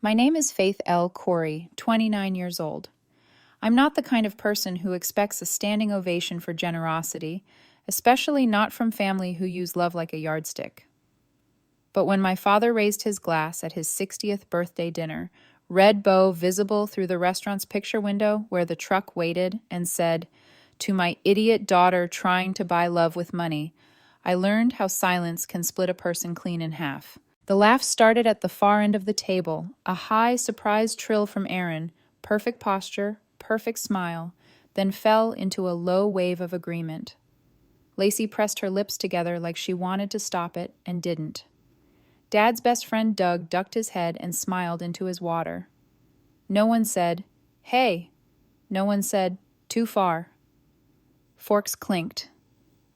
My name is Faith L. Corey, 29 years old. I'm not the kind of person who expects a standing ovation for generosity, especially not from family who use love like a yardstick. But when my father raised his glass at his 60th birthday dinner, red bow visible through the restaurant's picture window where the truck waited, and said, "To my idiot daughter trying to buy love with money," I learned how silence can split a person clean in half. The laugh started at the far end of the table, a high, surprised trill from Aaron, perfect posture, perfect smile, then fell into a low wave of agreement. Lacey pressed her lips together like she wanted to stop it and didn't. Dad's best friend Doug ducked his head and smiled into his water. No one said, "Hey." No one said, "Too far." Forks clinked.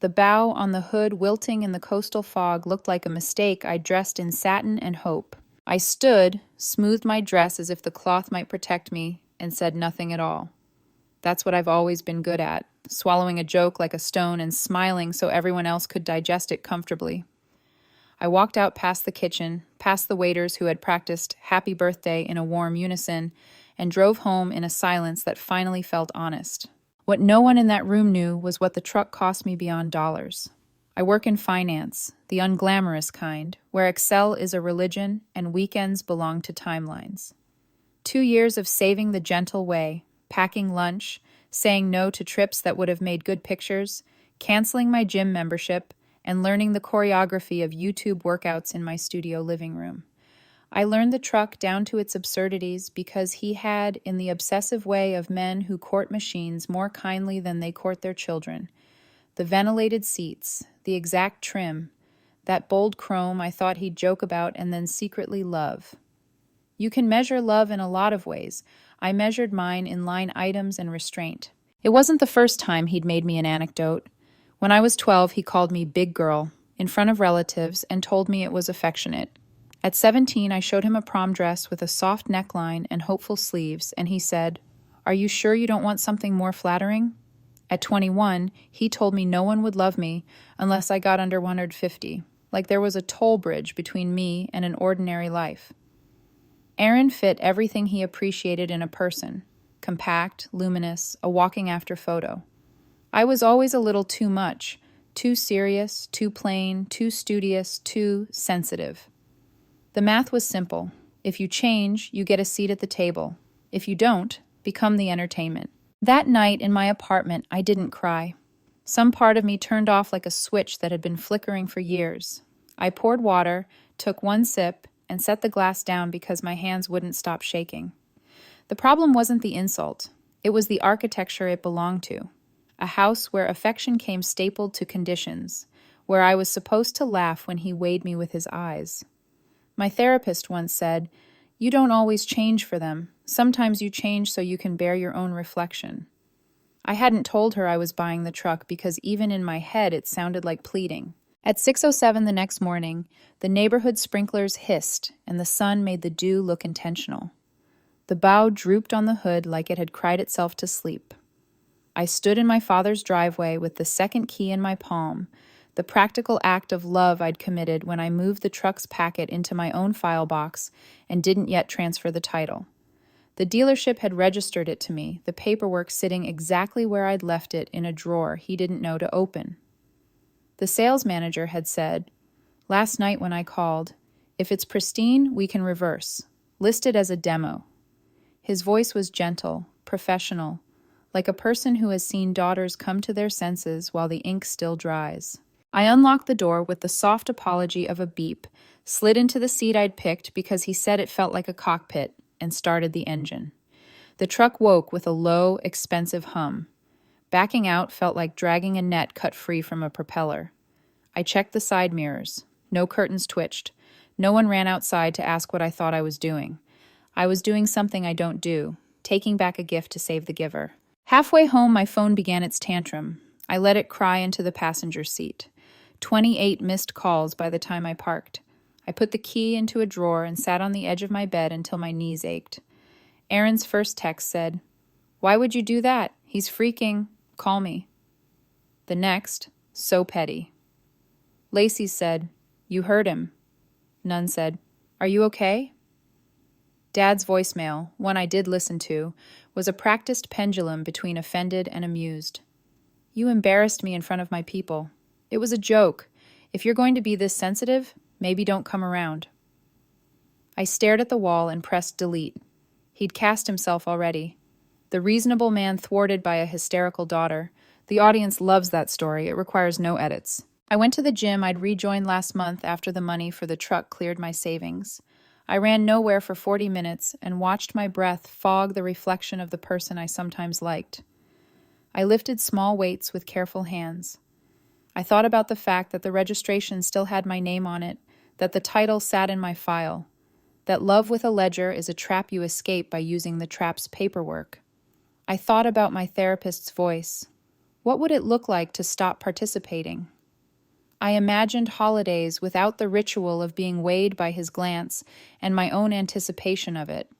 The bow on the hood wilting in the coastal fog looked like a mistake I'd dressed in satin and hope. I stood, smoothed my dress as if the cloth might protect me, and said nothing at all. That's what I've always been good at, swallowing a joke like a stone and smiling so everyone else could digest it comfortably. I walked out past the kitchen, past the waiters who had practiced "Happy Birthday" in a warm unison, and drove home in a silence that finally felt honest. What no one in that room knew was what the truck cost me beyond dollars. I work in finance, the unglamorous kind, where Excel is a religion and weekends belong to timelines. 2 years of saving the gentle way, packing lunch, saying no to trips that would have made good pictures, canceling my gym membership, and learning the choreography of YouTube workouts in my studio living room. I learned the truck down to its absurdities because he had, in the obsessive way of men who court machines more kindly than they court their children, the ventilated seats, the exact trim, that bold chrome I thought he'd joke about and then secretly love. You can measure love in a lot of ways. I measured mine in line items and restraint. It wasn't the first time he'd made me an anecdote. When I was 12, he called me "big girl" in front of relatives and told me it was affectionate. At 17, I showed him a prom dress with a soft neckline and hopeful sleeves, and he said, "Are you sure you don't want something more flattering?" At 21, he told me no one would love me unless I got under 150, like there was a toll bridge between me and an ordinary life. Aaron fit everything he appreciated in a person: compact, luminous, a walking after photo. I was always a little too much, too serious, too plain, too studious, too sensitive. The math was simple. If you change, you get a seat at the table. If you don't, become the entertainment. That night in my apartment, I didn't cry. Some part of me turned off like a switch that had been flickering for years. I poured water, took one sip, and set the glass down because my hands wouldn't stop shaking. The problem wasn't the insult. It was the architecture it belonged to. A house where affection came stapled to conditions, where I was supposed to laugh when he weighed me with his eyes. My therapist once said, "You don't always change for them. Sometimes you change so you can bear your own reflection." I hadn't told her I was buying the truck because even in my head it sounded like pleading. At 6:07 the next morning, the neighborhood sprinklers hissed and the sun made the dew look intentional. The bow drooped on the hood like it had cried itself to sleep. I stood in my father's driveway with the second key in my palm, the practical act of love I'd committed when I moved the truck's packet into my own file box and didn't yet transfer the title. The dealership had registered it to me, the paperwork sitting exactly where I'd left it in a drawer he didn't know to open. The sales manager had said, last night when I called, "If it's pristine, we can reverse. List it as a demo." His voice was gentle, professional, like a person who has seen daughters come to their senses while the ink still dries. I unlocked the door with the soft apology of a beep, slid into the seat I'd picked because he said it felt like a cockpit, and started the engine. The truck woke with a low, expensive hum. Backing out felt like dragging a net cut free from a propeller. I checked the side mirrors. No curtains twitched. No one ran outside to ask what I thought I was doing. I was doing something I don't do, taking back a gift to save the giver. Halfway home, my phone began its tantrum. I let it cry into the passenger seat. 28 missed calls by the time I parked. I put the key into a drawer and sat on the edge of my bed until my knees ached. Aaron's first text said, "Why would you do that? He's freaking. Call me." The next, so petty. Lacey said, "You heard him." None said, "Are you okay?" Dad's voicemail, one I did listen to, was a practiced pendulum between offended and amused. You embarrassed me in front of my people. It was a joke. If you're going to be this sensitive, maybe don't come around. I stared at the wall and pressed delete. He'd cast himself already. The reasonable man thwarted by a hysterical daughter. The audience loves that story. It requires no edits. I went to the gym I'd rejoined last month after the money for the truck cleared my savings. I ran nowhere for 40 minutes and watched my breath fog the reflection of the person I sometimes liked. I lifted small weights with careful hands. I thought about the fact that the registration still had my name on it, that the title sat in my file, that love with a ledger is a trap you escape by using the trap's paperwork. I thought about my therapist's voice. What would it look like to stop participating? I imagined holidays without the ritual of being weighed by his glance and my own anticipation of it.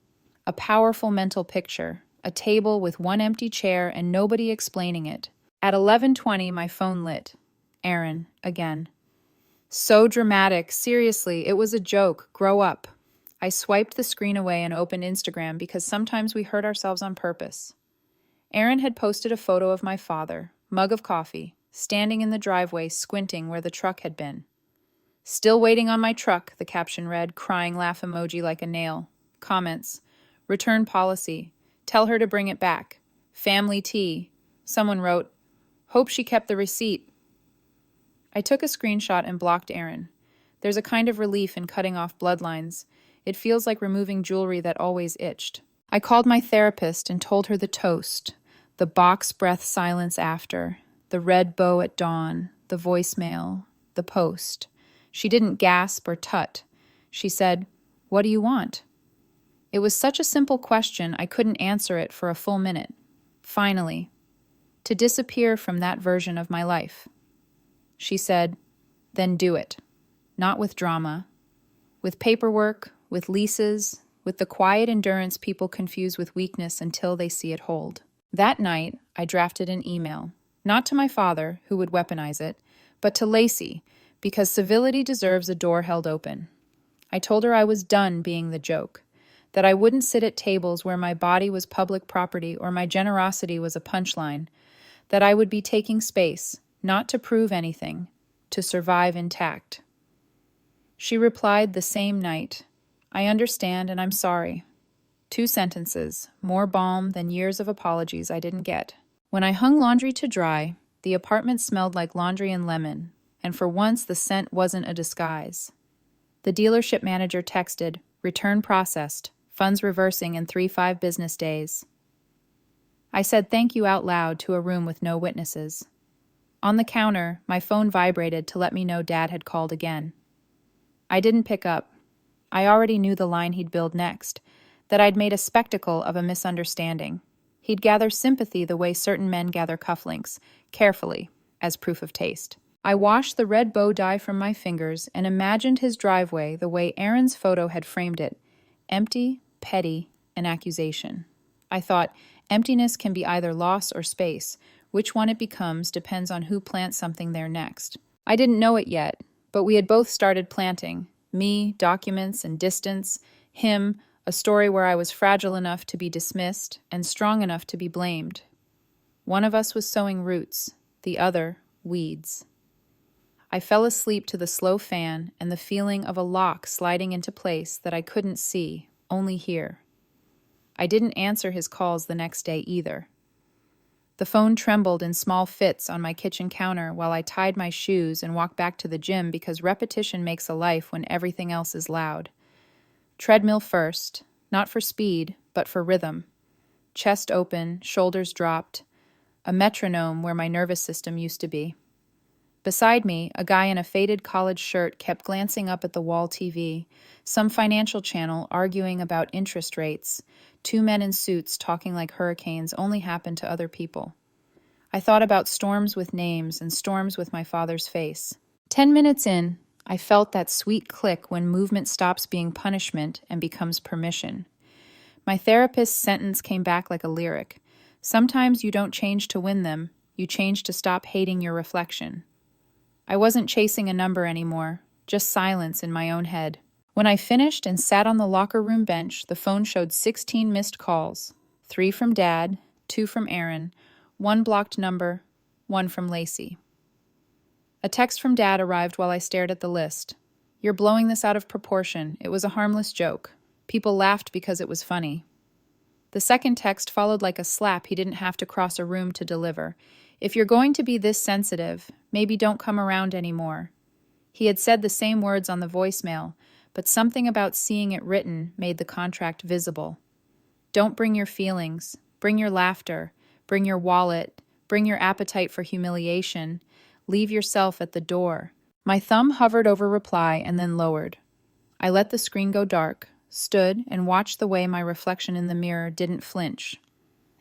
A powerful mental picture, a table with one empty chair and nobody explaining it. At 11:20, my phone lit. Aaron, again. So dramatic, seriously, it was a joke, grow up. I swiped the screen away and opened Instagram because sometimes we hurt ourselves on purpose. Aaron had posted a photo of my father, mug of coffee, standing in the driveway, squinting where the truck had been. Still waiting on my truck, the caption read, crying laugh emoji like a nail. Comments. Return policy. Tell her to bring it back. Family tea. Someone wrote, hope she kept the receipt. I took a screenshot and blocked Aaron. There's a kind of relief in cutting off bloodlines. It feels like removing jewelry that always itched. I called my therapist and told her the toast, the box breath silence after, the red bow at dawn, the voicemail, the post. She didn't gasp or tut. She said, what do you want? It was such a simple question I couldn't answer it for a full minute. Finally, to disappear from that version of my life. She said, then do it. Not with drama. With paperwork, with leases, with the quiet endurance people confuse with weakness until they see it hold. That night, I drafted an email, not to my father, who would weaponize it, but to Lacey, because civility deserves a door held open. I told her I was done being the joke, that I wouldn't sit at tables where my body was public property or my generosity was a punchline, that I would be taking space, not to prove anything, to survive intact. She replied the same night, I understand and I'm sorry. 2 sentences, more balm than years of apologies I didn't get. When I hung laundry to dry, the apartment smelled like laundry and lemon, and for once the scent wasn't a disguise. The dealership manager texted, return processed, funds reversing in 3-5 business days. I said thank you out loud to a room with no witnesses. On the counter, my phone vibrated to let me know Dad had called again. I didn't pick up. I already knew the line he'd build next, that I'd made a spectacle of a misunderstanding. He'd gather sympathy the way certain men gather cufflinks, carefully, as proof of taste. I washed the red bow dye from my fingers and imagined his driveway the way Aaron's photo had framed it, empty, petty, and accusation. I thought, emptiness can be either loss or space. Which one it becomes depends on who plants something there next. I didn't know it yet, but we had both started planting. Me, documents and distance. Him, a story where I was fragile enough to be dismissed and strong enough to be blamed. One of us was sowing roots, the other, weeds. I fell asleep to the slow fan and the feeling of a lock sliding into place that I couldn't see, only hear. I didn't answer his calls the next day either. The phone trembled in small fits on my kitchen counter while I tied my shoes and walked back to the gym because repetition makes a life when everything else is loud. Treadmill first, not for speed, but for rhythm. Chest open, shoulders dropped, a metronome where my nervous system used to be. Beside me, a guy in a faded college shirt kept glancing up at the wall TV, some financial channel arguing about interest rates. 2 men in suits talking like hurricanes only happen to other people. I thought about storms with names and storms with my father's face. 10 minutes in, I felt that sweet click when movement stops being punishment and becomes permission. My therapist's sentence came back like a lyric. Sometimes you don't change to win them, you change to stop hating your reflection. I wasn't chasing a number anymore, just silence in my own head. When I finished and sat on the locker room bench, the phone showed 16 missed calls, 3 from Dad, 2 from Aaron, 1 blocked number, 1 from Lacey. A text from Dad arrived while I stared at the list. "You're blowing this out of proportion. It was a harmless joke. People laughed because it was funny." The second text followed like a slap he didn't have to cross a room to deliver. "If you're going to be this sensitive, maybe don't come around anymore." He had said the same words on the voicemail, but something about seeing it written made the contract visible. "Don't bring your feelings. Bring your laughter. Bring your wallet. Bring your appetite for humiliation. Leave yourself at the door." My thumb hovered over reply and then lowered. I let the screen go dark, stood, and watched the way my reflection in the mirror didn't flinch.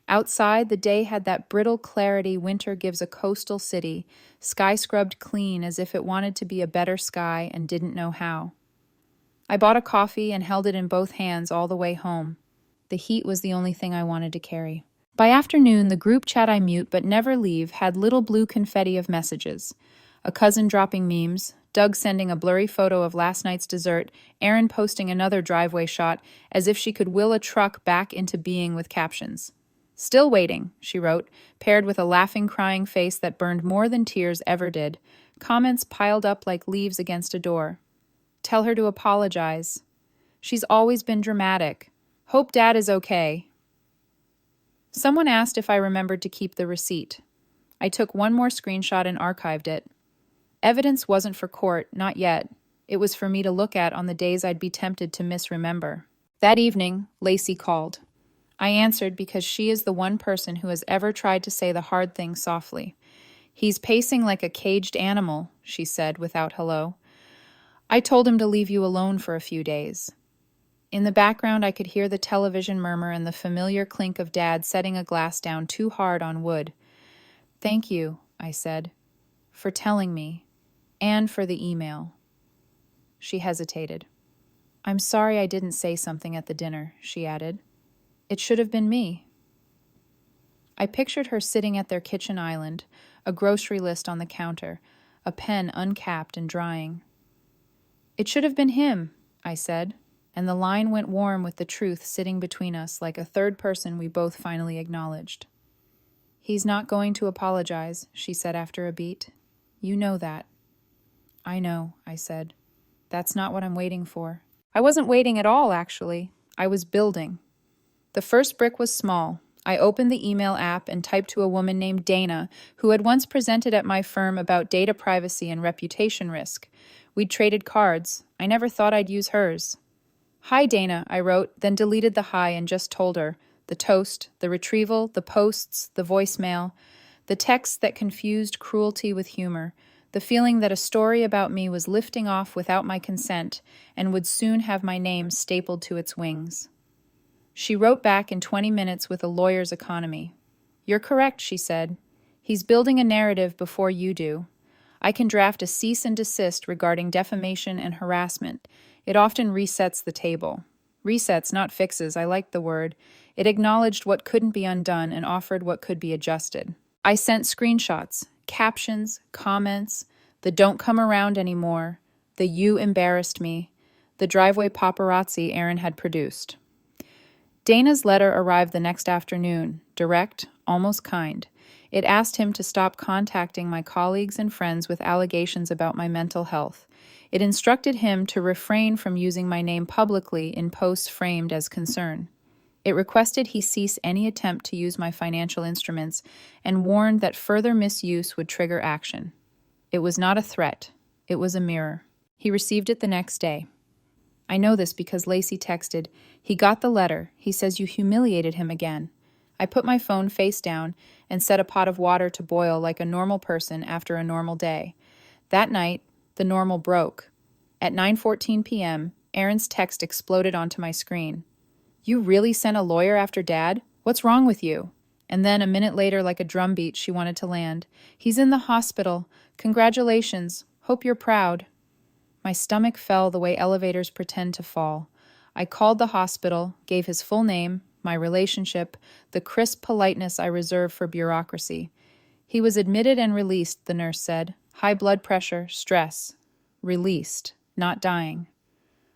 Outside, the day had that brittle clarity winter gives a coastal city, sky scrubbed clean as if it wanted to be a better sky and didn't know how. I bought a coffee and held it in both hands all the way home. The heat was the only thing I wanted to carry. By afternoon, the group chat I mute but never leave had little blue confetti of messages. A cousin dropping memes, Doug sending a blurry photo of last night's dessert, Erin posting another driveway shot as if she could will a truck back into being with captions. "Still waiting," she wrote, paired with a laughing, crying face that burned more than tears ever did. Comments piled up like leaves against a door. "Tell her to apologize. She's always been dramatic. Hope Dad is okay." Someone asked if I remembered to keep the receipt. I took one more screenshot and archived it. Evidence wasn't for court, not yet. It was for me to look at on the days I'd be tempted to misremember. That evening, Lacey called. I answered because she is the one person who has ever tried to say the hard thing softly. "He's pacing like a caged animal," she said without hello. "I told him to leave you alone for a few days." In the background, I could hear the television murmur and the familiar clink of Dad setting a glass down too hard on wood. "Thank you," I said, "for telling me, and for the email." She hesitated. "I'm sorry I didn't say something at the dinner," she added. "It should have been me." I pictured her sitting at their kitchen island, a grocery list on the counter, a pen uncapped and drying. "It should have been him," I said, and the line went warm with the truth sitting between us like a third person we both finally acknowledged. "He's not going to apologize," she said after a beat. "You know that." "I know," I said. "That's not what I'm waiting for." I wasn't waiting at all, actually. I was building. The first brick was small. I opened the email app and typed to a woman named Dana, who had once presented at my firm about data privacy and reputation risk. We'd traded cards. I never thought I'd use hers. "Hi, Dana," I wrote, then deleted the hi and just told her. The toast, the retrieval, the posts, the voicemail, the texts that confused cruelty with humor, the feeling that a story about me was lifting off without my consent and would soon have my name stapled to its wings. She wrote back in 20 minutes with a lawyer's economy. "You're correct," she said. "He's building a narrative before you do. I can draft a cease and desist regarding defamation and harassment. It often resets the table." Resets, not fixes, I liked the word. It acknowledged what couldn't be undone and offered what could be adjusted. I sent screenshots, captions, comments, the "don't come around anymore," the "you embarrassed me," the driveway paparazzi Aaron had produced. Dana's letter arrived the next afternoon, direct, almost kind. It asked him to stop contacting my colleagues and friends with allegations about my mental health. It instructed him to refrain from using my name publicly in posts framed as concern. It requested he cease any attempt to use my financial instruments and warned that further misuse would trigger action. It was not a threat. It was a mirror. He received it the next day. I know this because Lacey texted, "He got the letter. He says you humiliated him again." I put my phone face down and set a pot of water to boil like a normal person after a normal day. That night, the normal broke. At 9:14 p.m., Erin's text exploded onto my screen. "You really sent a lawyer after Dad? What's wrong with you?" And then a minute later, like a drumbeat, she wanted to land. "He's in the hospital. Congratulations. Hope you're proud." My stomach fell the way elevators pretend to fall. I called the hospital, gave his full name, my relationship, the crisp politeness I reserve for bureaucracy. He was admitted and released, the nurse said. High blood pressure, stress. Released, not dying.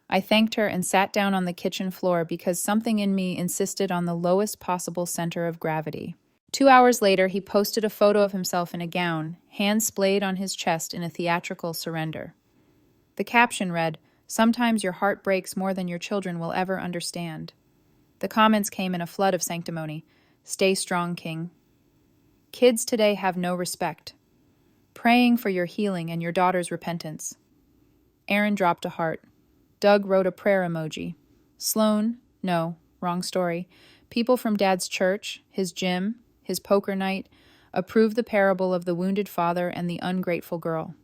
I thanked her and sat down on the kitchen floor because something in me insisted on the lowest possible center of gravity. 2 hours later, he posted a photo of himself in a gown, hands splayed on his chest in a theatrical surrender. The caption read, "Sometimes your heart breaks more than your children will ever understand." The comments came in a flood of sanctimony. "Stay strong, King." Kids today have no respect. Praying for your healing and your daughter's repentance. Aaron dropped a heart. Doug wrote a prayer emoji. Sloan, no, wrong story. People from Dad's church, his gym, his poker night, approved the parable of the wounded father and the ungrateful girl.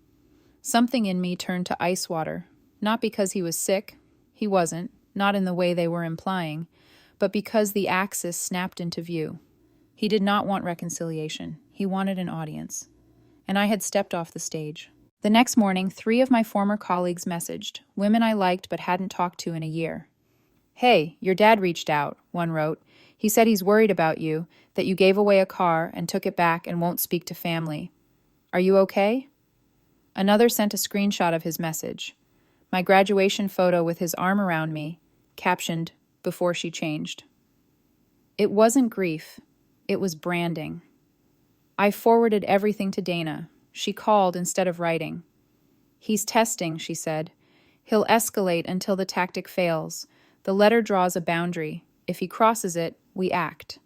Something in me turned to ice water, not because he was sick, he wasn't, not in the way they were implying, but because the axis snapped into view. He did not want reconciliation, he wanted an audience. And I had stepped off the stage. The next morning, 3 of my former colleagues messaged, women I liked but hadn't talked to in a year. "Hey, your dad reached out," one wrote. "He said he's worried about you, that you gave away a car and took it back and won't speak to family. Are you okay?" Another sent a screenshot of his message. My graduation photo with his arm around me, captioned, "Before she changed." It wasn't grief. It was branding. I forwarded everything to Dana. She called instead of writing. "He's testing," she said. "He'll escalate until the tactic fails. The letter draws a boundary. If he crosses it, we act."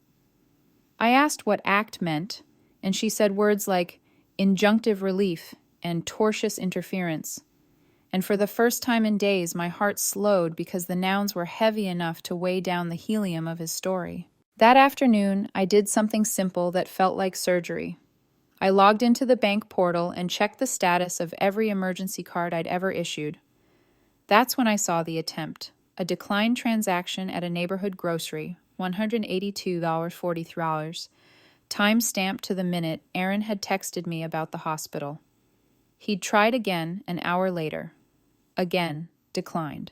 I asked what act meant, and she said words like injunctive relief and tortious interference. And for the first time in days, my heart slowed because the nouns were heavy enough to weigh down the helium of his story. That afternoon, I did something simple that felt like surgery. I logged into the bank portal and checked the status of every emergency card I'd ever issued. That's when I saw the attempt. A declined transaction at a neighborhood grocery, $182.43. Time-stamped to the minute Aaron had texted me about the hospital. He'd tried again an hour later. Again, declined.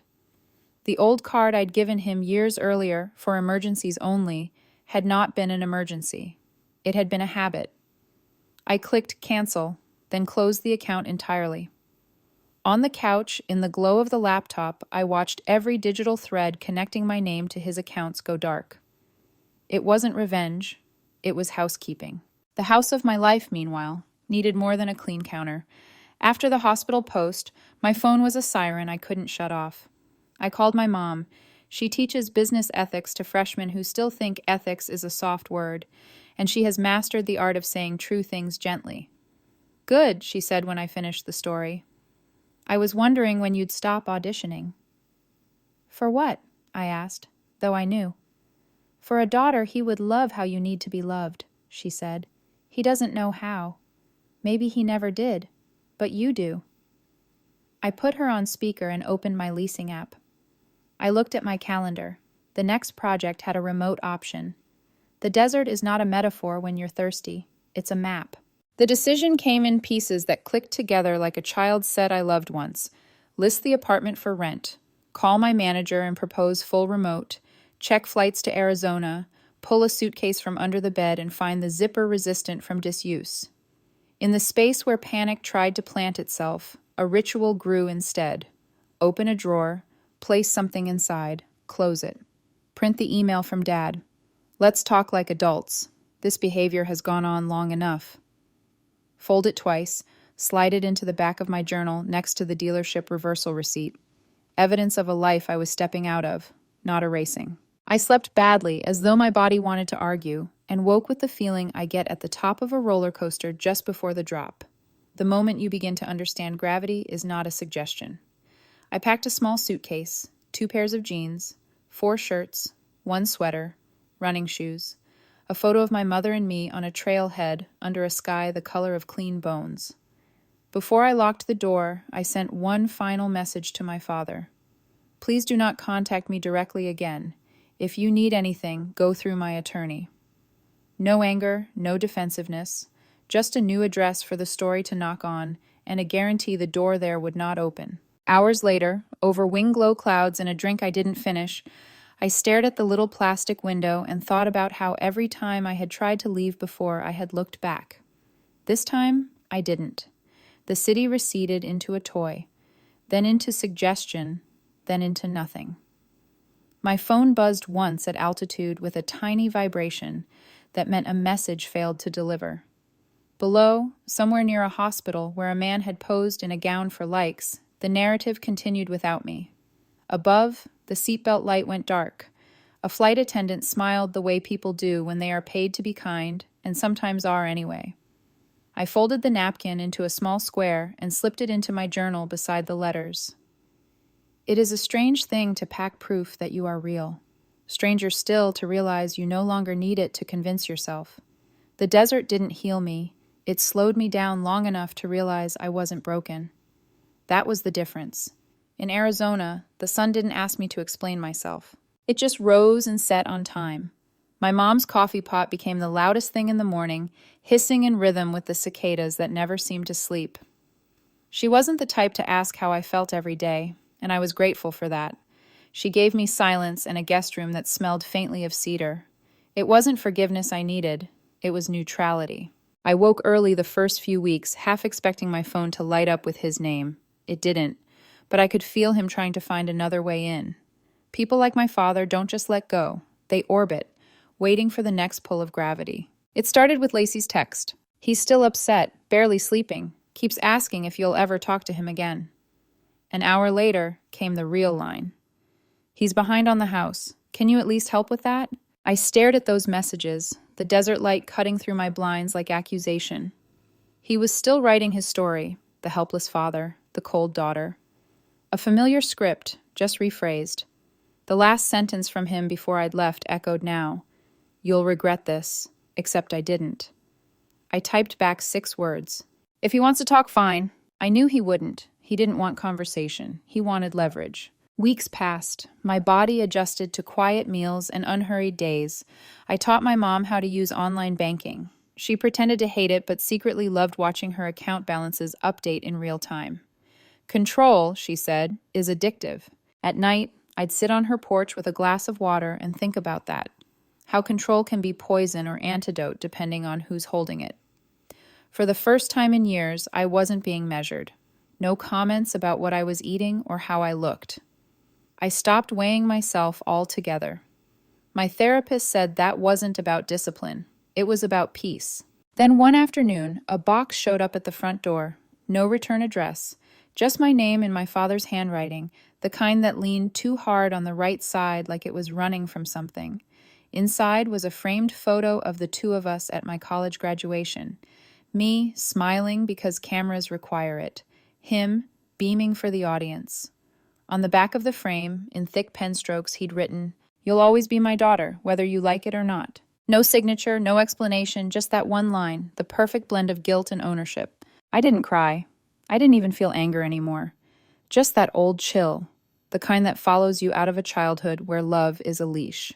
The old card I'd given him years earlier for emergencies only had not been an emergency. It had been a habit. I clicked cancel, then closed the account entirely. On the couch, in the glow of the laptop, I watched every digital thread connecting my name to his accounts go dark. It wasn't revenge. It was housekeeping. The house of my life, meanwhile, needed more than a clean counter. After the hospital post, my phone was a siren I couldn't shut off. I called my mom. She teaches business ethics to freshmen who still think ethics is a soft word, and she has mastered the art of saying true things gently. "Good," she said when I finished the story. "I was wondering when you'd stop auditioning." "For what?" I asked, though I knew. "For a daughter, he would love how you need to be loved," she said. "He doesn't know how. Maybe he never did, but you do." I put her on speaker and opened my leasing app. I looked at my calendar. The next project had a remote option. The desert is not a metaphor when you're thirsty. It's a map. The decision came in pieces that clicked together like a child said I loved once. List the apartment for rent. Call my manager and propose full remote. Check flights to Arizona. Pull a suitcase from under the bed and find the zipper resistant from disuse. In the space where panic tried to plant itself, a ritual grew instead. Open a drawer. Place something inside. Close it. Print the email from Dad. "Let's talk like adults. This behavior has gone on long enough." Fold it twice, slide it into the back of my journal next to the dealership reversal receipt. Evidence of a life I was stepping out of, not erasing. I slept badly, as though my body wanted to argue, and woke with the feeling I get at the top of a roller coaster just before the drop. The moment you begin to understand gravity is not a suggestion. I packed a small suitcase, 2 pairs of jeans, 4 shirts, 1 sweater, running shoes, a photo of my mother and me on a trailhead under a sky the color of clean bones. Before I locked the door, I sent one final message to my father. "Please do not contact me directly again. If you need anything, go through my attorney." No anger, no defensiveness, just a new address for the story to knock on, and a guarantee the door there would not open. Hours later, over wing-glow clouds and a drink I didn't finish, I stared at the little plastic window and thought about how every time I had tried to leave before I had looked back. This time, I didn't. The city receded into a toy, then into suggestion, then into nothing. My phone buzzed once at altitude with a tiny vibration that meant a message failed to deliver. Below, somewhere near a hospital where a man had posed in a gown for likes, the narrative continued without me. Above, the seatbelt light went dark. A flight attendant smiled the way people do when they are paid to be kind, and sometimes are anyway. I folded the napkin into a small square and slipped it into my journal beside the letters. It is a strange thing to pack proof that you are real. Stranger still to realize you no longer need it to convince yourself. The desert didn't heal me. It slowed me down long enough to realize I wasn't broken. That was the difference. In Arizona, the sun didn't ask me to explain myself. It just rose and set on time. My mom's coffee pot became the loudest thing in the morning, hissing in rhythm with the cicadas that never seemed to sleep. She wasn't the type to ask how I felt every day, and I was grateful for that. She gave me silence and a guest room that smelled faintly of cedar. It wasn't forgiveness I needed, it was neutrality. I woke early the first few weeks, half expecting my phone to light up with his name. It didn't, but I could feel him trying to find another way in. People like my father don't just let go, they orbit, waiting for the next pull of gravity. It started with Lacey's text. He's still upset, barely sleeping, keeps asking if you'll ever talk to him again. An hour later came the real line. He's behind on the house. Can you at least help with that? I stared at those messages, the desert light cutting through my blinds like accusation. He was still writing his story, the helpless father, the cold daughter. A familiar script, just rephrased. The last sentence from him before I'd left echoed now. You'll regret this, except I didn't. I typed back 6 words. If he wants to talk, fine. I knew he wouldn't. He didn't want conversation. He wanted leverage. Weeks passed. My body adjusted to quiet meals and unhurried days. I taught my mom how to use online banking. She pretended to hate it, but secretly loved watching her account balances update in real time. Control, she said, is addictive. At night, I'd sit on her porch with a glass of water and think about that. How control can be poison or antidote depending on who's holding it. For the first time in years, I wasn't being measured. No comments about what I was eating or how I looked. I stopped weighing myself altogether. My therapist said that wasn't about discipline. It was about peace. Then one afternoon, a box showed up at the front door. No return address. Just my name in my father's handwriting, the kind that leaned too hard on the right side like it was running from something. Inside was a framed photo of the 2 of us at my college graduation. Me, smiling because cameras require it. Him, beaming for the audience. On the back of the frame, in thick pen strokes, he'd written, "You'll always be my daughter, whether you like it or not." No signature, no explanation, just that one line, the perfect blend of guilt and ownership. I didn't cry. I didn't even feel anger anymore. Just that old chill, the kind that follows you out of a childhood where love is a leash.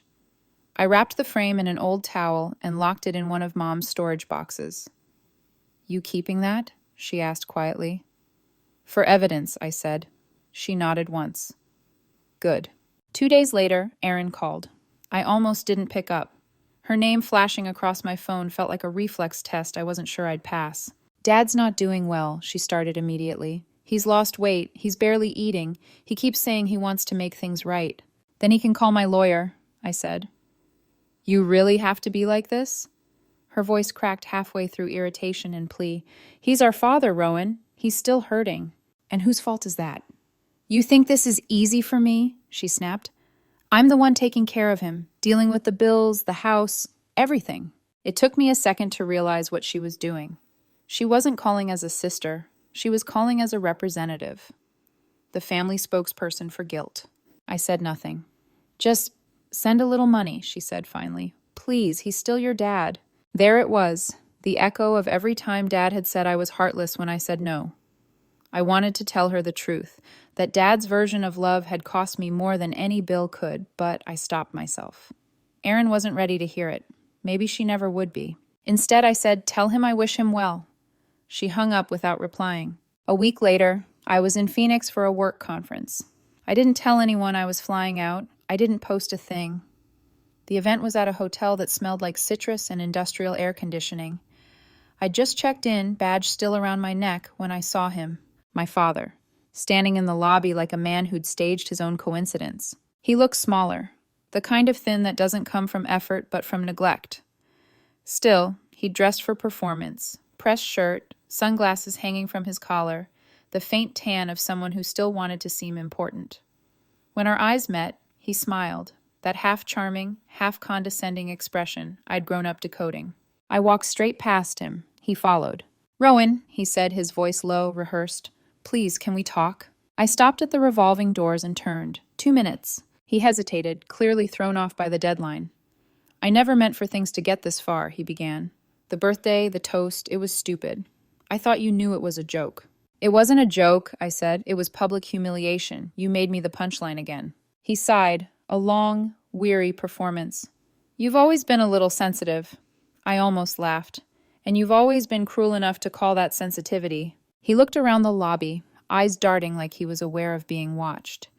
I wrapped the frame in an old towel and locked it in one of Mom's storage boxes. "You keeping that?" she asked quietly. "For evidence," I said. She nodded once. Good. 2 days later, Erin called. I almost didn't pick up. Her name flashing across my phone felt like a reflex test I wasn't sure I'd pass. "Dad's not doing well," she started immediately. "He's lost weight. He's barely eating. He keeps saying he wants to make things right." "Then he can call my lawyer," I said. "You really have to be like this?" Her voice cracked halfway through irritation and plea. "He's our father, Rowan. He's still hurting. And whose fault is that?" "You think this is easy for me?" she snapped. "I'm the one taking care of him, dealing with the bills, the house, everything." It took me a second to realize what she was doing. She wasn't calling as a sister. She was calling as a representative. The family spokesperson for guilt. I said nothing. "Just send a little money," she said finally. "Please, he's still your dad." There it was, the echo of every time Dad had said I was heartless when I said no. I wanted to tell her the truth, that Dad's version of love had cost me more than any bill could, but I stopped myself. Erin wasn't ready to hear it. Maybe she never would be. Instead, I said, "Tell him I wish him well." She hung up without replying. A week later, I was in Phoenix for a work conference. I didn't tell anyone I was flying out. I didn't post a thing. The event was at a hotel that smelled like citrus and industrial air conditioning. I'd just checked in, badge still around my neck, when I saw him, my father, standing in the lobby like a man who'd staged his own coincidence. He looked smaller, the kind of thin that doesn't come from effort but from neglect. Still, he dressed for performance, pressed shirt, sunglasses hanging from his collar, the faint tan of someone who still wanted to seem important. When our eyes met, he smiled, that half-charming, half-condescending expression I'd grown up decoding. I walked straight past him. He followed. "Rowan," he said, his voice low, rehearsed. "Please, can we talk?" I stopped at the revolving doors and turned. 2 minutes. He hesitated, clearly thrown off by the deadline. "I never meant for things to get this far," he began. "The birthday, the toast, it was stupid. I thought you knew it was a joke." "It wasn't a joke," I said. "It was public humiliation. You made me the punchline again." He sighed, a long, weary performance. "You've always been a little sensitive." I almost laughed. "And you've always been cruel enough to call that sensitivity." He looked around the lobby, eyes darting like he was aware of being watched.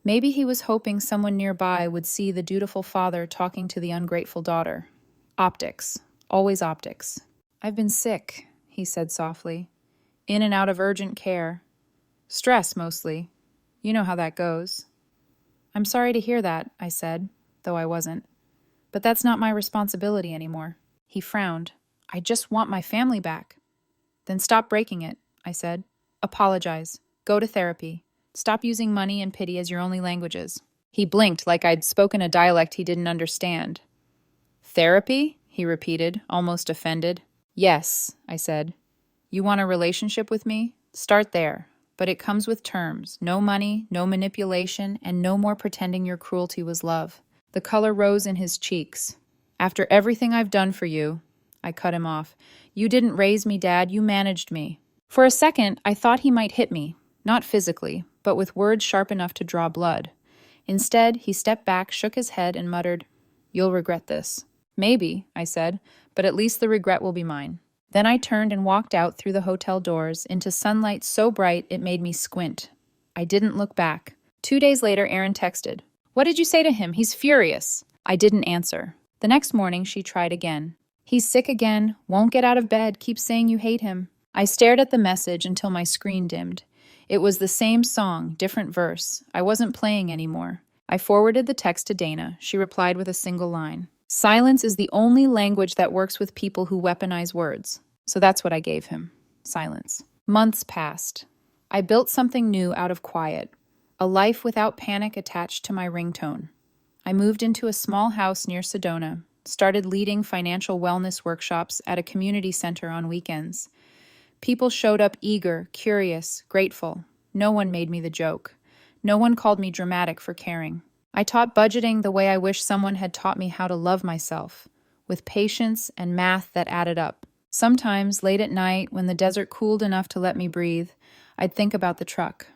Maybe he was hoping someone nearby would see the dutiful father talking to the ungrateful daughter. Optics. Always optics. "I've been sick," he said softly. "In and out of urgent care. Stress, mostly. You know how that goes." "I'm sorry to hear that," I said, though I wasn't. "But that's not my responsibility anymore." He frowned. "I just want my family back." "Then stop breaking it," I said. "Apologize. Go to therapy. Stop using money and pity as your only languages." He blinked like I'd spoken a dialect he didn't understand. "Therapy?" he repeated, almost offended. "Yes," I said. "You want a relationship with me? Start there. But it comes with terms. No money, no manipulation, and no more pretending your cruelty was love." The color rose in his cheeks. "After everything I've done for you," I cut him off. "You didn't raise me, Dad. You managed me." For a second, I thought he might hit me. Not physically, but with words sharp enough to draw blood. Instead, he stepped back, shook his head, and muttered, "You'll regret this." "Maybe," I said, "but at least the regret will be mine." Then I turned and walked out through the hotel doors into sunlight so bright it made me squint. I didn't look back. 2 days later, Erin texted, "What did you say to him? He's furious." I didn't answer. The next morning, she tried again. "He's sick again, won't get out of bed, keeps saying you hate him." I stared at the message until my screen dimmed. It was the same song, different verse. I wasn't playing anymore. I forwarded the text to Dana. She replied with a single line. "Silence is the only language that works with people who weaponize words." So that's what I gave him. Silence. Months passed. I built something new out of quiet. A life without panic attached to my ringtone. I moved into a small house near Sedona, started leading financial wellness workshops at a community center on weekends. People showed up eager, curious, grateful. No one made me the joke. No one called me dramatic for caring. I taught budgeting the way I wish someone had taught me how to love myself, with patience and math that added up. Sometimes, late at night, when the desert cooled enough to let me breathe, I'd think about the truck.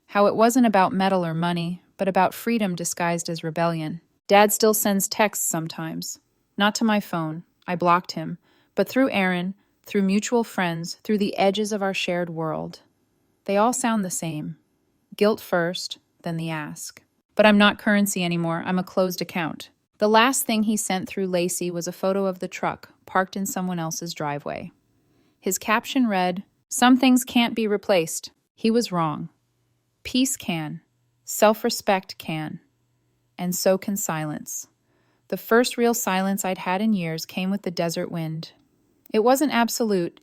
How it wasn't about metal or money, but about freedom disguised as rebellion. Dad still sends texts sometimes. Not to my phone. I blocked him. But through Erin, through mutual friends, through the edges of our shared world. They all sound the same. Guilt first, then the ask. But I'm not currency anymore. I'm a closed account. The last thing he sent through Lacey was a photo of the truck parked in someone else's driveway. His caption read, "Some things can't be replaced." He was wrong. Peace can. Self-respect can. And so can silence. The first real silence I'd had in years came with the desert wind. It wasn't absolute.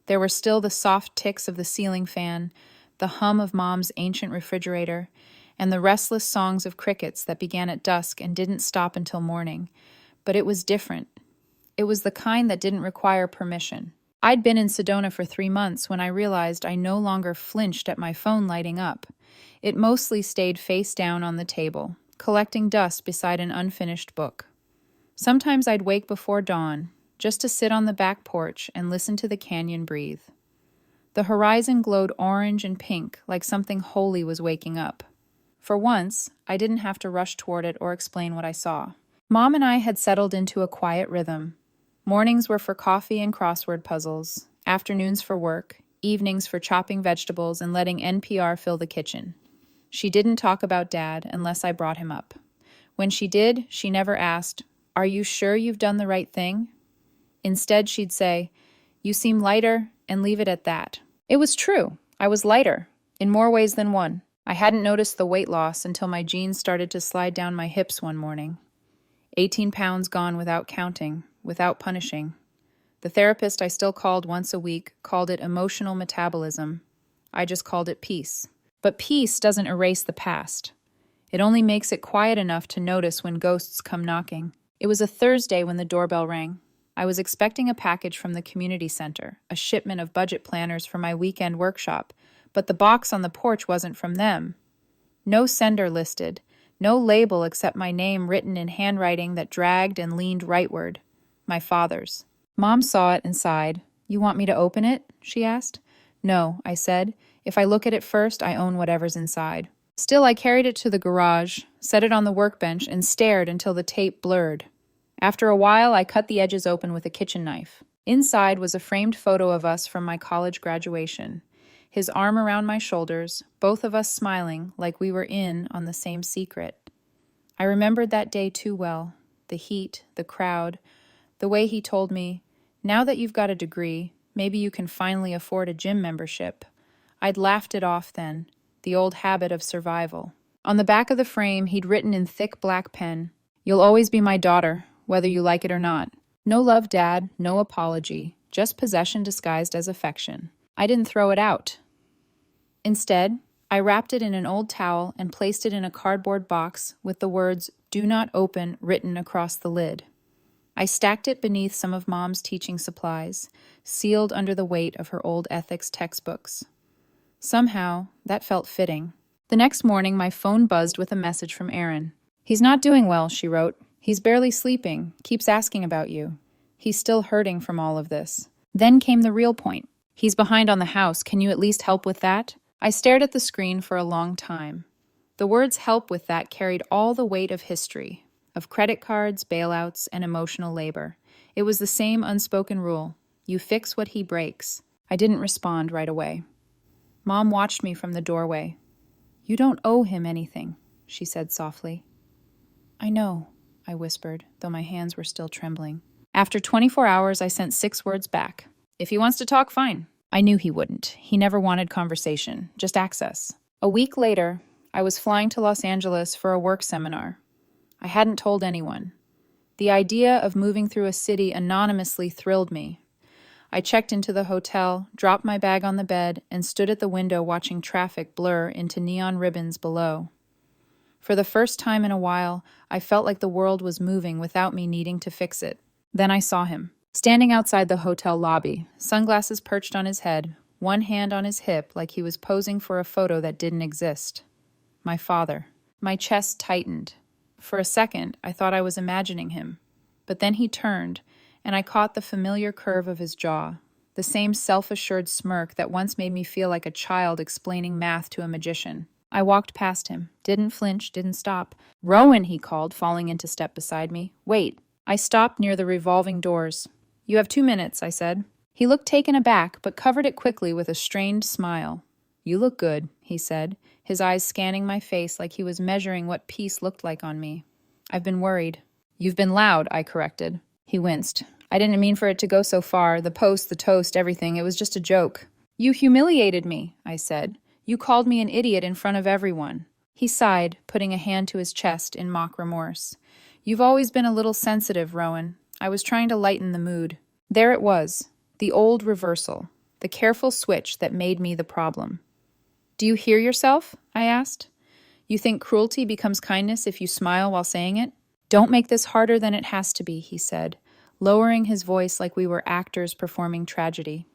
There were still the soft ticks of the ceiling fan, the hum of Mom's ancient refrigerator, and the restless songs of crickets that began at dusk and didn't stop until morning. But it was different. It was the kind that didn't require permission. I'd been in Sedona for 3 months when I realized I no longer flinched at my phone lighting up. It mostly stayed face down on the table, collecting dust beside an unfinished book. Sometimes I'd wake before dawn, just to sit on the back porch and listen to the canyon breathe. The horizon glowed orange and pink like something holy was waking up. For once, I didn't have to rush toward it or explain what I saw. Mom and I had settled into a quiet rhythm. Mornings were for coffee and crossword puzzles, afternoons for work, evenings for chopping vegetables and letting NPR fill the kitchen. She didn't talk about Dad unless I brought him up. When she did, she never asked, "Are you sure you've done the right thing?" Instead, she'd say, "You seem lighter," and leave it at that. It was true. I was lighter. in more ways than one. I hadn't noticed the weight loss until my jeans started to slide down my hips one morning. 18 pounds gone without counting, without punishing. The therapist I still called once a week called it emotional metabolism. I just called it peace. But peace doesn't erase the past. It only makes it quiet enough to notice when ghosts come knocking. It was a Thursday when the doorbell rang. I was expecting a package from the community center, a shipment of budget planners for my weekend workshop, but the box on the porch wasn't from them. No sender listed, no label except my name written in handwriting that dragged and leaned rightward. My father's. Mom saw it and sighed. "You want me to open it?" she asked. "No," I said. "If I look at it first, I own whatever's inside." Still, I carried it to the garage, set it on the workbench, and stared until the tape blurred. After a while, I cut the edges open with a kitchen knife. Inside was a framed photo of us from my college graduation. His arm around my shoulders, both of us smiling like we were in on the same secret. I remembered that day too well. The heat, the crowd, the way he told me, "Now that you've got a degree, maybe you can finally afford a gym membership." I'd laughed it off then, the old habit of survival. On the back of the frame, he'd written in thick black pen, "You'll always be my daughter, whether you like it or not. No love, Dad, no apology, just possession disguised as affection." I didn't throw it out. Instead, I wrapped it in an old towel and placed it in a cardboard box with the words, "Do not open," written across the lid. I stacked it beneath some of Mom's teaching supplies, sealed under the weight of her old ethics textbooks. Somehow, that felt fitting. The next morning, my phone buzzed with a message from Aaron. "He's not doing well," she wrote. "He's barely sleeping, keeps asking about you. He's still hurting from all of this." Then came the real point. "He's behind on the house. Can you at least help with that?" I stared at the screen for a long time. The words "help with that" carried all the weight of history, of credit cards, bailouts, and emotional labor. It was the same unspoken rule. You fix what he breaks. I didn't respond right away. Mom watched me from the doorway. "You don't owe him anything," she said softly. "I know," I whispered, though my hands were still trembling. After 24 hours, I sent 6 words back. "If he wants to talk, fine." I knew he wouldn't. He never wanted conversation, just access. A week later, I was flying to Los Angeles for a work seminar. I hadn't told anyone. The idea of moving through a city anonymously thrilled me. I checked into the hotel, dropped my bag on the bed, and stood at the window watching traffic blur into neon ribbons below. For the first time in a while, I felt like the world was moving without me needing to fix it. Then I saw him, standing outside the hotel lobby, sunglasses perched on his head, one hand on his hip like he was posing for a photo that didn't exist. My father. My chest tightened. For a second, I thought I was imagining him. But then he turned, and I caught the familiar curve of his jaw, the same self-assured smirk that once made me feel like a child explaining math to a magician. I walked past him, didn't flinch, didn't stop. "Rowan," he called, falling into step beside me. "Wait." I stopped near the revolving doors. "You have 2 minutes," I said. He looked taken aback, but covered it quickly with a strained smile. "You look good," he said, his eyes scanning my face like he was measuring what peace looked like on me. "I've been worried." "You've been loud," I corrected. He winced. "I didn't mean for it to go so far, the post, the toast, everything. It was just a joke." "You humiliated me," I said. "You called me an idiot in front of everyone." He sighed, putting a hand to his chest in mock remorse. "You've always been a little sensitive, Rowan. I was trying to lighten the mood." There it was, the old reversal, the careful switch that made me the problem. "Do you hear yourself?" I asked. "You think cruelty becomes kindness if you smile while saying it?" "Don't make this harder than it has to be," he said, lowering his voice like we were actors performing tragedy.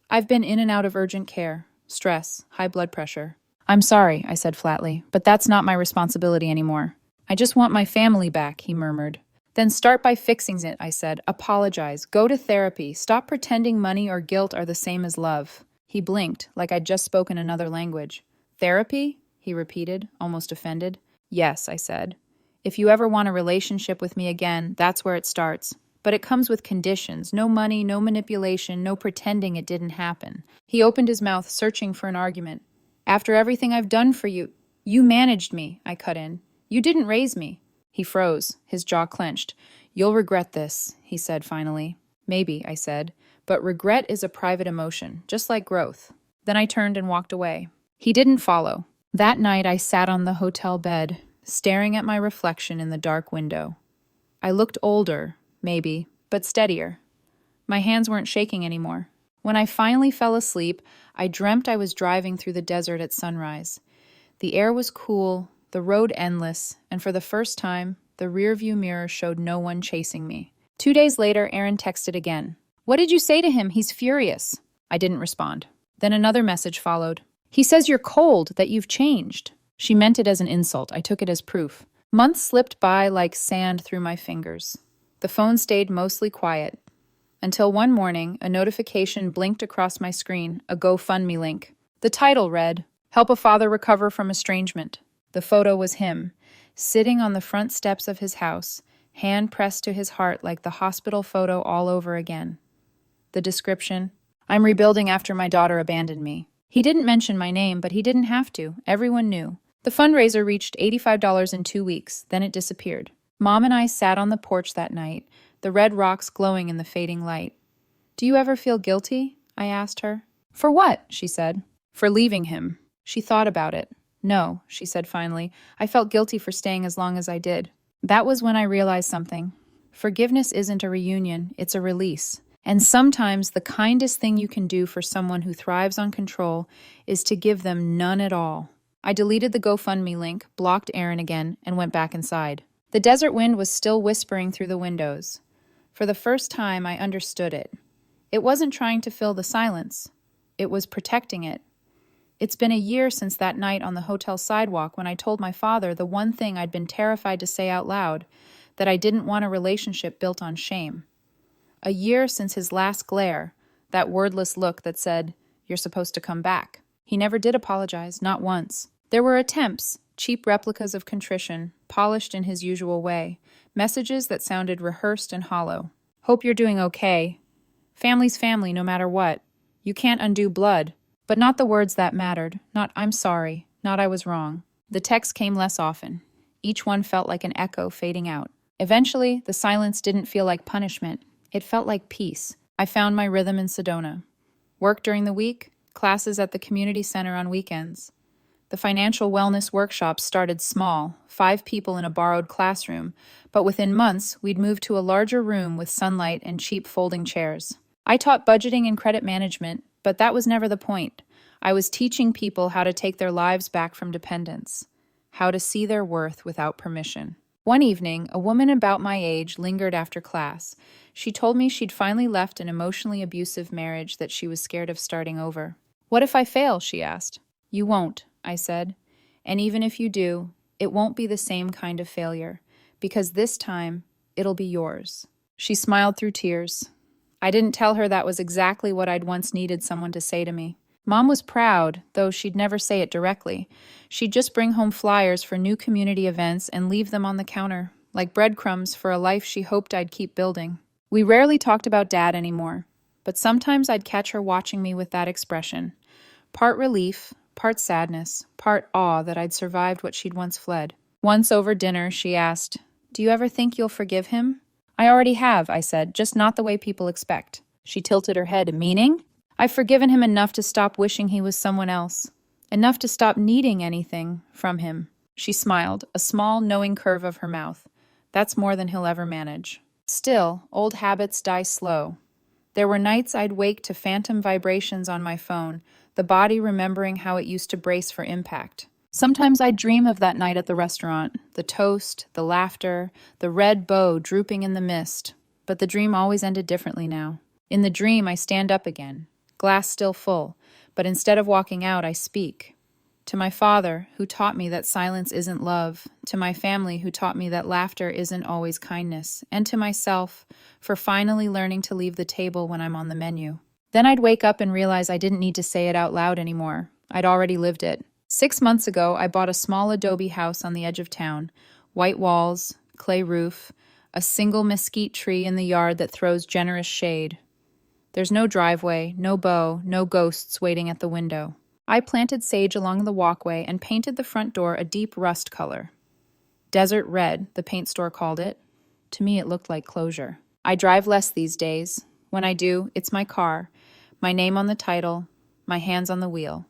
"I've been in and out of urgent care, stress, high blood pressure." "I'm sorry," I said flatly, "but that's not my responsibility anymore." "I just want my family back," he murmured. "Then start by fixing it," I said. "Apologize. Go to therapy. Stop pretending money or guilt are the same as love." He blinked, like I'd just spoken another language. "Therapy?" he repeated, almost offended. "Yes," I said. "If you ever want a relationship with me again, that's where it starts. But it comes with conditions. No money, no manipulation, no pretending it didn't happen." He opened his mouth, searching for an argument. "After everything I've done for you..." "You managed me," I cut in. "You didn't raise me." He froze, his jaw clenched. "You'll regret this," he said finally. "Maybe," I said, "but regret is a private emotion, just like growth." Then I turned and walked away. He didn't follow. That night I sat on the hotel bed, staring at my reflection in the dark window. I looked older, maybe, but steadier. My hands weren't shaking anymore. When I finally fell asleep, I dreamt I was driving through the desert at sunrise. The air was cool, the road endless, and for the first time, the rearview mirror showed no one chasing me. 2 days later, Aaron texted again. "What did you say to him? He's furious." I didn't respond. Then another message followed. "He says you're cold, that you've changed." She meant it as an insult. I took it as proof. Months slipped by like sand through my fingers. The phone stayed mostly quiet. Until one morning, a notification blinked across my screen, a GoFundMe link. The title read, "Help a Father Recover from Estrangement." The photo was him, sitting on the front steps of his house, hand pressed to his heart like the hospital photo all over again. The description, "I'm rebuilding after my daughter abandoned me." He didn't mention my name, but he didn't have to. Everyone knew. The fundraiser reached $85 in 2 weeks, then it disappeared. Mom and I sat on the porch that night, the red rocks glowing in the fading light. "Do you ever feel guilty?" I asked her. "For what?" she said. "For leaving him." She thought about it. "No," she said finally. "I felt guilty for staying as long as I did." That was when I realized something. Forgiveness isn't a reunion, it's a release. And sometimes the kindest thing you can do for someone who thrives on control is to give them none at all. I deleted the GoFundMe link, blocked Aaron again, and went back inside. The desert wind was still whispering through the windows. For the first time, I understood it. It wasn't trying to fill the silence. It was protecting it. It's been a year since that night on the hotel sidewalk when I told my father the one thing I'd been terrified to say out loud, that I didn't want a relationship built on shame. A year since his last glare, that wordless look that said, "You're supposed to come back." He never did apologize, not once. There were attempts, cheap replicas of contrition, polished in his usual way, messages that sounded rehearsed and hollow. "Hope you're doing okay. Family's family no matter what. You can't undo blood." But not the words that mattered, not "I'm sorry," not "I was wrong." The texts came less often. Each one felt like an echo fading out. Eventually, the silence didn't feel like punishment. It felt like peace. I found my rhythm in Sedona. Work during the week, classes at the community center on weekends. The financial wellness workshops started small, 5 people in a borrowed classroom, but within months, we'd moved to a larger room with sunlight and cheap folding chairs. I taught budgeting and credit management, but that was never the point. I was teaching people how to take their lives back from dependence, how to see their worth without permission. One evening, a woman about my age lingered after class. She told me she'd finally left an emotionally abusive marriage that she was scared of starting over. "What if I fail?" she asked. "You won't," I said. "And even if you do, it won't be the same kind of failure, because this time, it'll be yours." She smiled through tears. I didn't tell her that was exactly what I'd once needed someone to say to me. Mom was proud, though she'd never say it directly. She'd just bring home flyers for new community events and leave them on the counter, like breadcrumbs for a life she hoped I'd keep building. We rarely talked about Dad anymore, but sometimes I'd catch her watching me with that expression. Part relief, part sadness, part awe that I'd survived what she'd once fled. Once over dinner, she asked, "Do you ever think you'll forgive him?" "I already have," I said, "just not the way people expect." She tilted her head, "Meaning?" "I've forgiven him enough to stop wishing he was someone else. Enough to stop needing anything from him." She smiled, a small, knowing curve of her mouth. "That's more than he'll ever manage." Still, old habits die slow. There were nights I'd wake to phantom vibrations on my phone, the body remembering how it used to brace for impact. Sometimes I'd dream of that night at the restaurant, the toast, the laughter, the red bow drooping in the mist. But the dream always ended differently now. In the dream, I stand up again, glass still full, but instead of walking out, I speak. To my father, who taught me that silence isn't love, to my family, who taught me that laughter isn't always kindness, and to myself, for finally learning to leave the table when I'm on the menu. Then I'd wake up and realize I didn't need to say it out loud anymore. I'd already lived it. 6 months ago, I bought a small adobe house on the edge of town. White walls, clay roof, a single mesquite tree in the yard that throws generous shade. There's no driveway, no bow, no ghosts waiting at the window. I planted sage along the walkway and painted the front door a deep rust color. Desert red, the paint store called it. To me, it looked like closure. I drive less these days. When I do, it's my car, my name on the title, my hands on the wheel.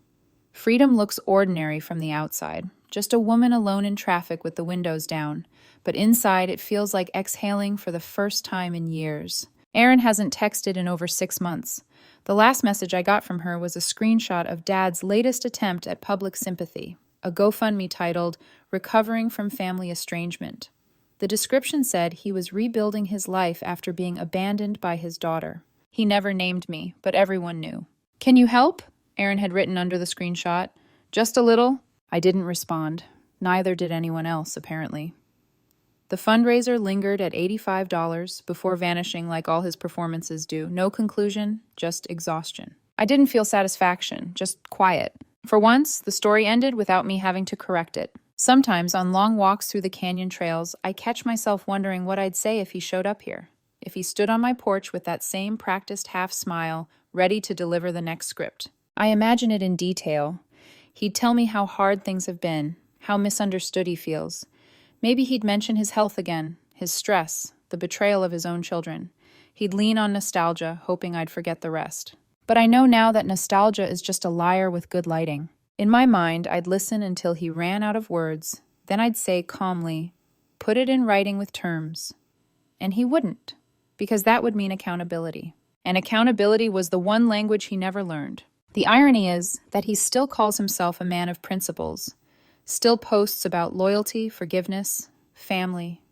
Freedom looks ordinary from the outside, just a woman alone in traffic with the windows down, but inside it feels like exhaling for the first time in years. Erin hasn't texted in over 6 months. The last message I got from her was a screenshot of Dad's latest attempt at public sympathy, a GoFundMe titled, "Recovering from Family Estrangement." The description said he was rebuilding his life after being abandoned by his daughter. He never named me, but everyone knew. "Can you help?" Erin had written under the screenshot. "Just a little?" I didn't respond. Neither did anyone else, apparently. The fundraiser lingered at $85 before vanishing like all his performances do. No conclusion, just exhaustion. I didn't feel satisfaction, just quiet. For once, the story ended without me having to correct it. Sometimes, on long walks through the canyon trails, I catch myself wondering what I'd say if he showed up here. If he stood on my porch with that same practiced half smile, ready to deliver the next script. I imagine it in detail. He'd tell me how hard things have been, how misunderstood he feels. Maybe he'd mention his health again, his stress, the betrayal of his own children. He'd lean on nostalgia, hoping I'd forget the rest. But I know now that nostalgia is just a liar with good lighting. In my mind, I'd listen until he ran out of words. Then I'd say calmly, "Put it in writing with terms." And he wouldn't, because that would mean accountability. And accountability was the one language he never learned. The irony is that he still calls himself a man of principles, still posts about loyalty, forgiveness, family.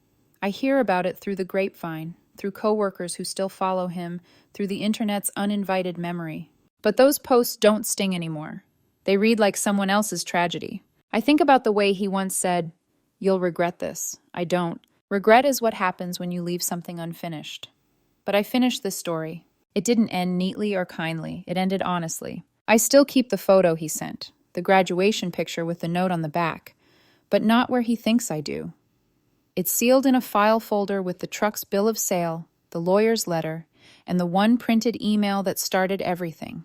I hear about it through the grapevine, through coworkers who still follow him, through the internet's uninvited memory. But those posts don't sting anymore. They read like someone else's tragedy. I think about the way he once said, "You'll regret this." I don't. Regret is what happens when you leave something unfinished. But I finished this story. It didn't end neatly or kindly. It ended honestly. I still keep the photo he sent, the graduation picture with the note on the back, but not where he thinks I do. It's sealed in a file folder with the truck's bill of sale, the lawyer's letter, and the one printed email that started everything.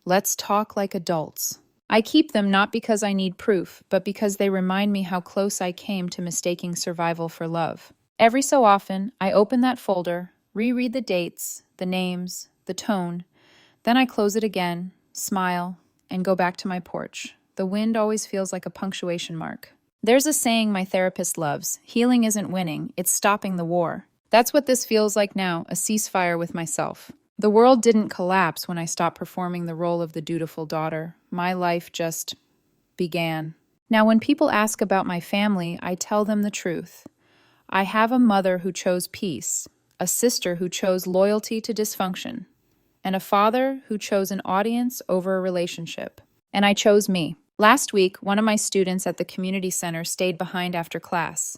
Let's talk like adults. I keep them not because I need proof, but because they remind me how close I came to mistaking survival for love. Every so often, I open that folder, reread the dates, the names, the tone, then I close it again, smile, and go back to my porch. The wind always feels like a punctuation mark. There's a saying my therapist loves, "Healing isn't winning, it's stopping the war." That's what this feels like now, a ceasefire with myself. The world didn't collapse when I stopped performing the role of the dutiful daughter. My life just began. Now, when people ask about my family, I tell them the truth. I have a mother who chose peace, a sister who chose loyalty to dysfunction, and a father who chose an audience over a relationship. And I chose me. Last week, one of my students at the community center stayed behind after class.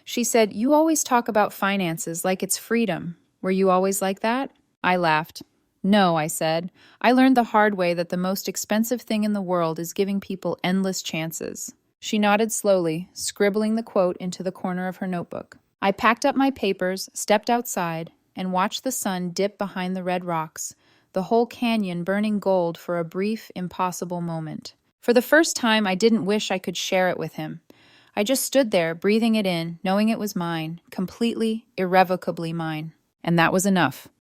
She said, "You always talk about finances like it's freedom. Were you always like that?" I laughed. "No," I said. "I learned the hard way that the most expensive thing in the world is giving people endless chances." She nodded slowly, scribbling the quote into the corner of her notebook. I packed up my papers, stepped outside, and watched the sun dip behind the red rocks, the whole canyon burning gold for a brief, impossible moment. For the first time, I didn't wish I could share it with him. I just stood there, breathing it in, knowing it was mine, completely, irrevocably mine. And that was enough.